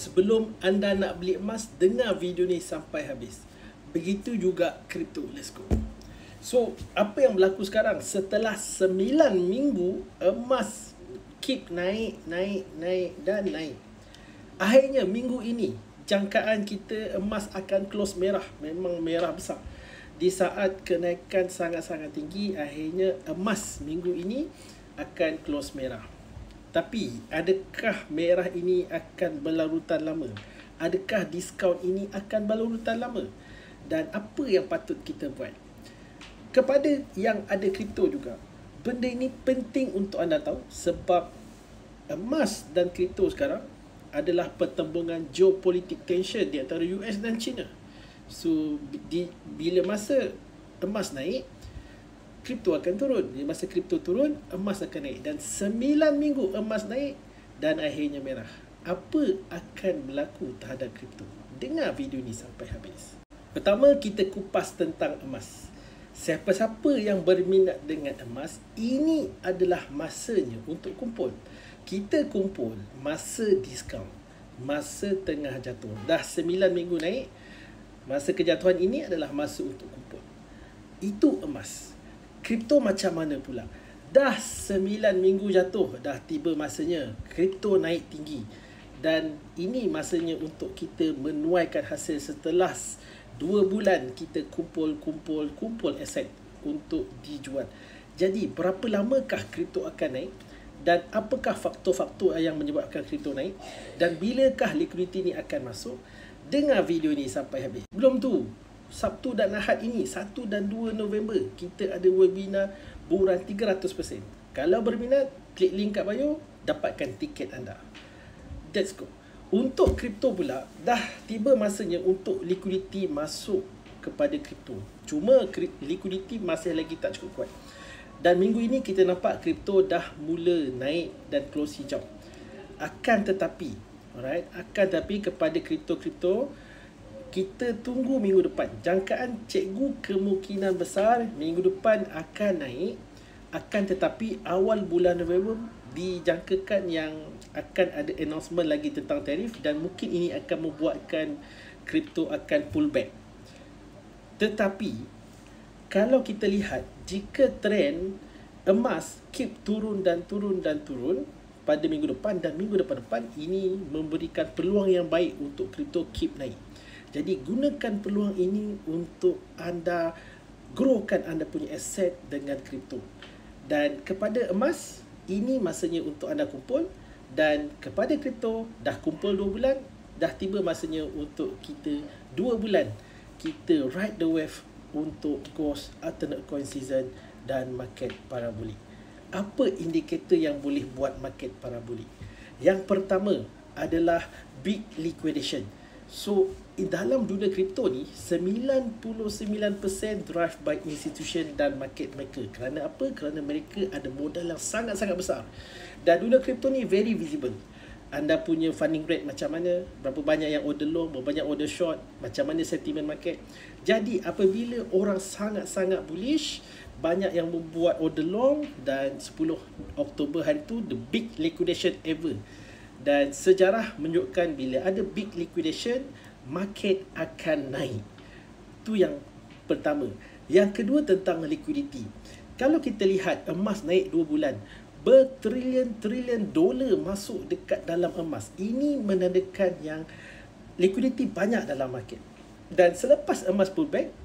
Sebelum anda nak beli emas, dengar video ni sampai habis. Begitu juga kripto. Let's go. So, apa yang berlaku sekarang? Setelah 9 minggu, emas keep naik dan naik. Akhirnya minggu ini, jangkaan kita emas akan close merah. Memang merah besar. Di saat kenaikan sangat-sangat tinggi, akhirnya emas minggu ini akan close merah. Tapi, adakah merah ini akan berlarutan lama? Adakah diskaun ini akan berlarutan lama? Dan apa yang patut kita buat? Kepada yang ada kripto juga, benda ini penting untuk anda tahu sebab emas dan kripto sekarang adalah pertembungan geopolitik tension di antara US dan China. So, bila masa emas naik, kripto akan turun. Bila masa kripto turun, emas akan naik. Dan 9 minggu emas naik dan akhirnya merah. Apa akan berlaku terhadap kripto? Dengar video ni sampai habis. Pertama, kita kupas tentang emas. Siapa-siapa yang berminat dengan emas, ini adalah masanya untuk kumpul. Kita kumpul masa diskaun, masa tengah jatuh. Dah 9 minggu naik, masa kejatuhan ini adalah masa untuk kumpul. Itu emas. Kripto macam mana pula? Dah 9 minggu jatuh, dah tiba masanya kripto naik tinggi. Dan ini masanya untuk kita menuaikan hasil setelah 2 bulan kita kumpul aset untuk dijual. Jadi, berapa lamakah kripto akan naik? Dan apakah faktor-faktor yang menyebabkan kripto naik? Dan bilakah liquidity ni akan masuk? Dengar video ni sampai habis. Belum tu, Sabtu dan Ahad ini, 1 dan 2 November, kita ada webinar buruan 300%. Kalau berminat, klik link kat bio, dapatkan tiket anda. Let's go. Untuk kripto pula, dah tiba masanya untuk liquidity masuk kepada kripto. Cuma liquidity masih lagi tak cukup kuat. Dan minggu ini kita nampak kripto dah mula naik dan close hijau. Akan tetapi kepada kripto-kripto, kita tunggu minggu depan. Jangkaan cikgu kemungkinan besar minggu depan akan naik. Akan tetapi awal bulan November dijangkakan yang akan ada announcement lagi tentang tarif dan mungkin ini akan membuatkan kripto akan pullback. Tetapi kalau kita lihat, jika trend emas keep turun pada minggu depan dan minggu depan ini memberikan peluang yang baik untuk kripto keep naik. Jadi gunakan peluang ini untuk anda growkan anda punya aset dengan kripto. Dan kepada emas, ini masanya untuk anda kumpul. Dan kepada kripto, dah kumpul 2 bulan, dah tiba masanya untuk kita 2 bulan kita ride the wave untuk Ghost Alternate Coin Season dan market parabolik. Apa indikator yang boleh buat market parabolik? Yang pertama adalah big liquidation. So, dalam dunia kripto ni, 99% drive by institution dan market maker. Kerana apa? Kerana mereka ada modal yang sangat-sangat besar. Dan dunia kripto ni very visible. Anda punya funding rate macam mana, berapa banyak yang order long, berapa banyak order short, macam mana sentiment market. Jadi, apabila orang sangat-sangat bullish, banyak yang membuat order long dan 10 Oktober hari tu, the big liquidation ever. Dan sejarah menunjukkan bila ada big liquidation, market akan naik. Itu yang pertama. Yang kedua tentang liquidity. Kalau kita lihat emas naik 2 bulan, bertrilion-trilion dolar masuk dekat dalam emas. Ini menandakan yang liquidity banyak dalam market. Dan selepas emas pullback,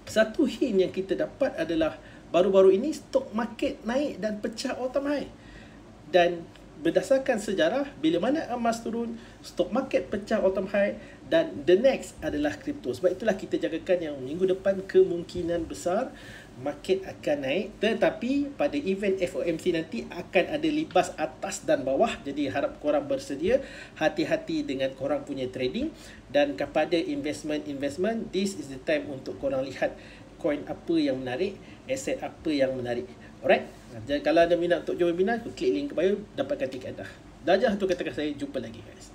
satu hint yang kita dapat adalah baru-baru ini stock market naik dan pecah all time high. Dan berdasarkan sejarah, bila mana emas turun, stock market pecah all time high dan the next adalah kripto. Sebab itulah kita jagakan yang minggu depan kemungkinan besar market akan naik. Tetapi pada event FOMC nanti akan ada libas atas dan bawah. Jadi harap korang bersedia, hati-hati dengan korang punya trading. Dan kepada investment, this is the time untuk korang lihat coin apa yang menarik, aset apa yang menarik. Alright? Jadi kalau ada minat untuk join webinar, klik link ke bio, dapatkan tiket dah. Dah je tu katakan saya, jumpa lagi guys.